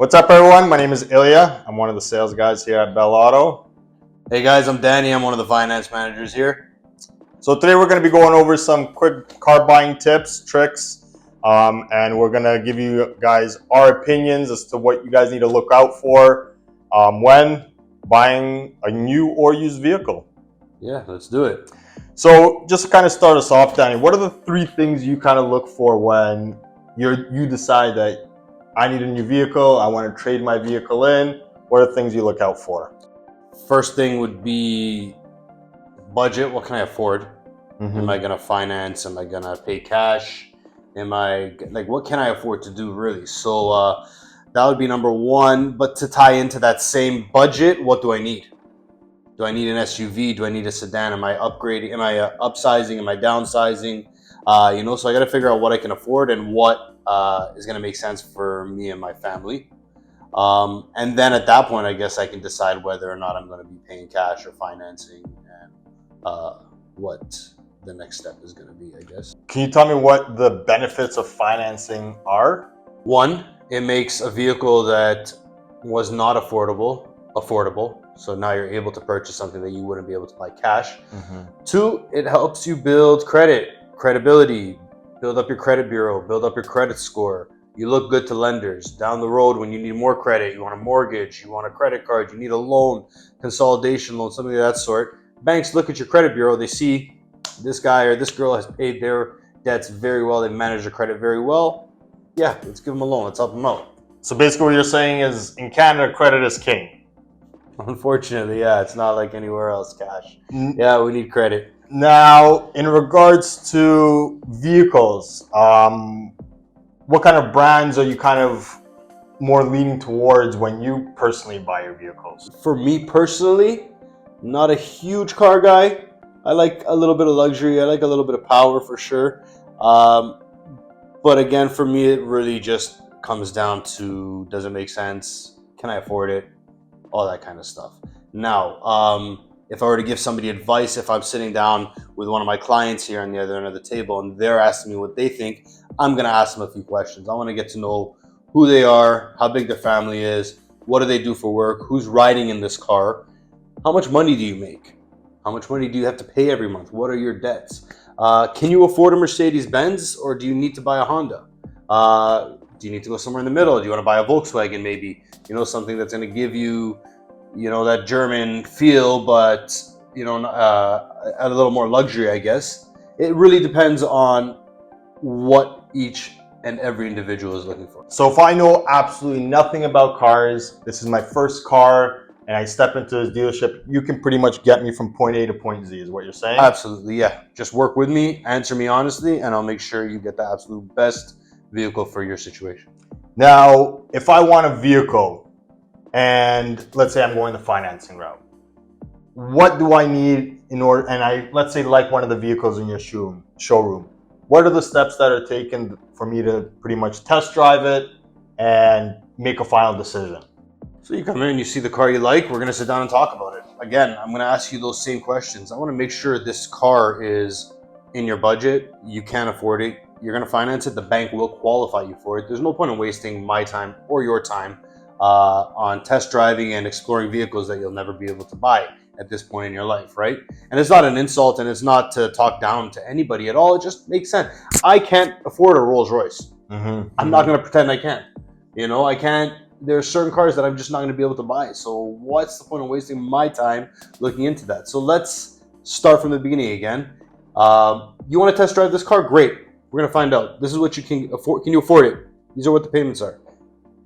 What's up, everyone? My name is Iliya. I'm one of the sales guys here at Bell Auto. Hey guys, I'm Danny. I'm one of the finance managers here. So today we're going to be going over some quick car buying tips, tricks, and we're going to give you guys our opinions as to what you guys need to look out for when buying a new or used vehicle. Yeah, let's do it. So just to kind of start us off, Danny, what are the three things you kind of look for when you decide that I need a new vehicle, I want to trade my vehicle in? What are the things you look out for? First thing would be budget. What can I afford? Mm-hmm. Am I going to finance? Am I going to pay cash? What can I afford to do really? So that would be number one. But to tie into that same budget, what do I need? Do I need an SUV? Do I need a sedan? Am I upgrading? Am I upsizing? Am I downsizing? So I got to figure out what I can afford and what is going to make sense for me and my family. And then at that point, I guess I can decide whether or not I'm going to be paying cash or financing and what the next step is going to be, I guess. Can you tell me what the benefits of financing are? One, it makes a vehicle that was not affordable. So now you're able to purchase something that you wouldn't be able to buy cash. Mm-hmm. Two, it helps you build credibility, build up your credit bureau, build up your credit score. You look good to lenders. Down the road, when you need more credit, you want a mortgage, you want a credit card, you need a loan, consolidation loan, something of that sort. Banks look at your credit bureau. They see this guy or this girl has paid their debts very well. They manage their credit very well. Yeah, let's give them a loan. Let's help them out. So basically what you're saying is in Canada, credit is king. Unfortunately, yeah, it's not like anywhere else, cash. Yeah, we need credit. Now, in regards to vehicles, what kind of brands are you kind of more leaning towards when you personally buy your vehicles? For me personally, not a huge car guy. I like a little bit of luxury. I like a little bit of power for sure. But again, for me, it really just comes down to, does it make sense? Can I afford it? All that kind of stuff. Now, if I were to give somebody advice, if I'm sitting down with one of my clients here on the other end of the table and they're asking me what they think, I'm going to ask them a few questions. I want to get to know who they are, how big their family is, what do they do for work, who's riding in this car, how much money do you make, how much money do you have to pay every month, what are your debts, can you afford a Mercedes-Benz or do you need to buy a Honda? Do you need to go somewhere in the middle? Do you want to buy a Volkswagen maybe? Something that's going to give you, that German feel, but, a little more luxury, I guess. It really depends on what each and every individual is looking for. So if I know absolutely nothing about cars, this is my first car, and I step into this dealership, you can pretty much get me from point A to point Z, is what you're saying? Absolutely, yeah. Just work with me, answer me honestly, and I'll make sure you get the absolute best vehicle for your situation. Now, if I want a vehicle and let's say I'm going the financing route, what do I need in order, and let's say like one of the vehicles in your showroom, what are the steps that are taken for me to pretty much test drive it and make a final decision? So you come in, you see the car you like, we're going to sit down and talk about it. Again, I'm going to ask you those same questions. I want to make sure this car is in your budget, you can afford it, you're going to finance it, the bank will qualify you for it. There's no point in wasting my time or your time on test driving and exploring vehicles that you'll never be able to buy at this point in your life, right? And it's not an insult and it's not to talk down to anybody at all. It just makes sense. I can't afford a Rolls Royce. Mm-hmm. I'm not going to pretend I can. I can't. There are certain cars that I'm just not going to be able to buy. So what's the point of wasting my time looking into that? So let's start from the beginning again. You want to test drive this car? Great. We're going to find out. This is what you can afford. Can you afford it? These are what the payments are.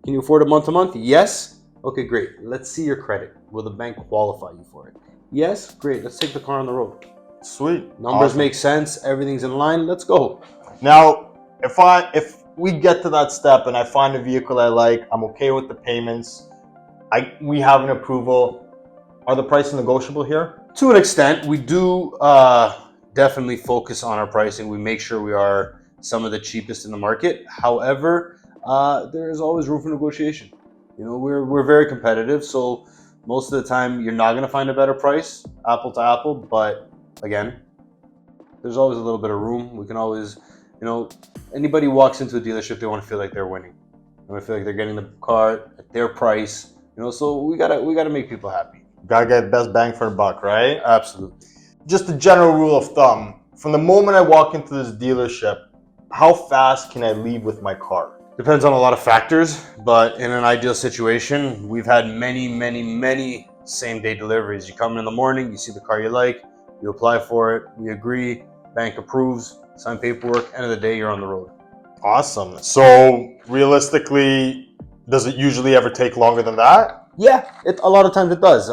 Can you afford it month to month? Yes. Okay, great. Let's see your credit. Will the bank qualify you for it? Yes. Great. Let's take the car on the road. Sweet. Numbers Awesome. make sense. Everything's in line. Let's go. Now, if we get to that step and I find a vehicle I like, I'm okay with the payments, we have an approval, are the prices negotiable here? To an extent, we do definitely focus on our pricing. We make sure we are some of the cheapest in the market. However, there is always room for negotiation. We're very competitive, so most of the time you're not going to find a better price, apple to apple. But again, there's always a little bit of room. We can always, anybody walks into a dealership, they want to feel like they're winning. and I feel like they're getting the car at their price. You know, so we gotta make people happy. Gotta get best bang for the buck, right? Absolutely. Just a general rule of thumb. From the moment I walk into this dealership, how fast can I leave with my car? Depends on a lot of factors, but in an ideal situation, we've had many same day deliveries. You come in the morning, you see the car you like, you apply for it, we agree, bank approves, sign paperwork, end of the day, you're on the road. Awesome. So realistically, does it usually ever take longer than that? Yeah, a lot of times it does.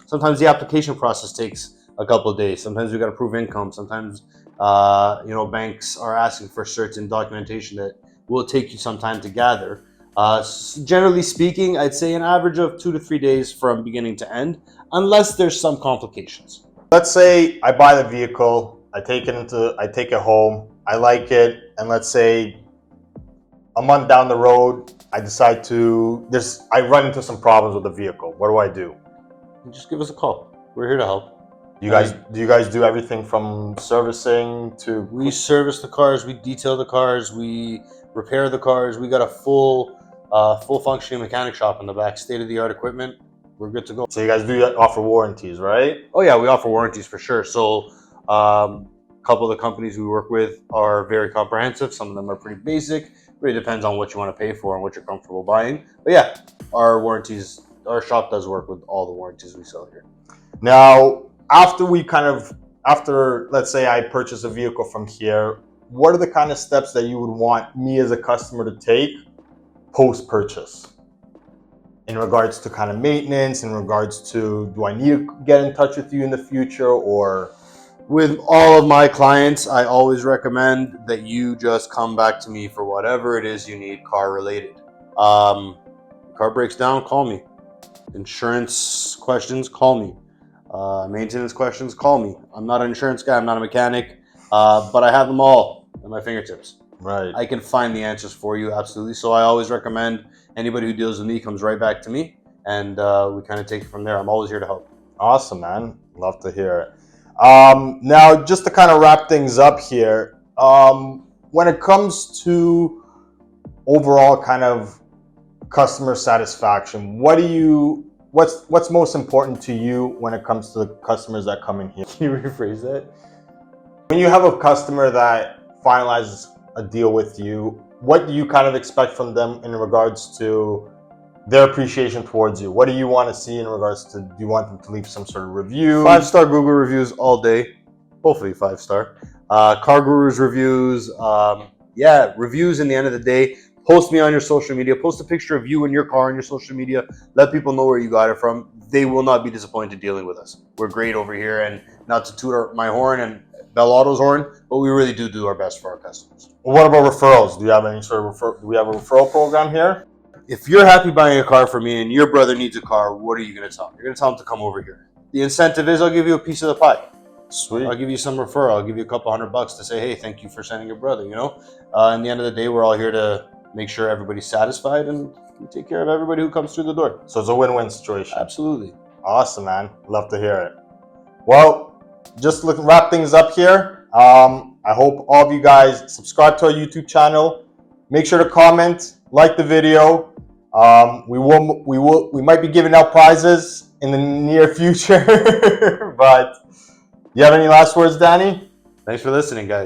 Sometimes the application process takes a couple of days. Sometimes we got to prove income. Sometimes, banks are asking for certain documentation that will take you some time to gather. Generally speaking, I'd say an average of 2 to 3 days from beginning to end, unless there's some complications. Let's say I buy the vehicle, I take it home, I like it, and let's say a month down the road, I decide I run into some problems with the vehicle. What do I do? Just give us a call. We're here to help. Do you guys do everything from servicing to? We service the cars, we detail the cars, we repair the cars. We got a full functioning mechanic shop in the back, state-of-the-art equipment. We're good to go. So you guys do offer warranties, right? Oh yeah, we offer warranties for sure. So a couple of the companies we work with are very comprehensive. Some of them are pretty basic. Really depends on what you want to pay for and what you're comfortable buying. But yeah, our shop does work with all the warranties we sell here. Now, after let's say I purchase a vehicle from here, what are the kind of steps that you would want me as a customer to take post-purchase? In regards to kind of maintenance, in regards to, do I need to get in touch with you in the future, or? With all of my clients, I always recommend that you just come back to me for whatever it is you need car related. Car breaks down, call me. Insurance questions, call me. Maintenance questions, call me. I'm not an insurance guy, I'm not a mechanic, but I have them all at my fingertips. Right. I can find the answers for you, absolutely. So I always recommend anybody who deals with me comes right back to me, and we kind of take it from there. I'm always here to help. Awesome, man. Love to hear it. Now, just to kind of wrap things up here, when it comes to overall kind of customer satisfaction, what's most important to you when it comes to the customers that come in here? Can you rephrase that? When you have a customer that finalizes a deal with you, what do you kind of expect from them in regards to their appreciation towards you? What do you want to see in regards to, do you want them to leave some sort of review? 5-star Google reviews all day, hopefully 5-star. Car Gurus reviews, reviews in the end of the day. Post me on your social media, post a picture of you and your car on your social media. Let people know where you got it from. They will not be disappointed dealing with us. We're great over here, and not to toot my horn and Bell Auto's horn, but we really do our best for our customers. What about referrals? Do you have any sort of do we have a referral program here? If you're happy buying a car from me and your brother needs a car, what are you going to tell him? You're going to tell him to come over here. The incentive is I'll give you a piece of the pie. Sweet. I'll give you some referral. I'll give you a couple $100 to say, hey, thank you for sending your brother, In the end of the day, we're all here to make sure everybody's satisfied, and we take care of everybody who comes through the door. So it's a win-win situation. Absolutely. Awesome, man. Love to hear it. Well, just wrap things up here. I hope all of you guys subscribe to our YouTube channel. Make sure to comment, like the video. We might be giving out prizes in the near future. But do you have any last words, Danny? Thanks for listening, guys.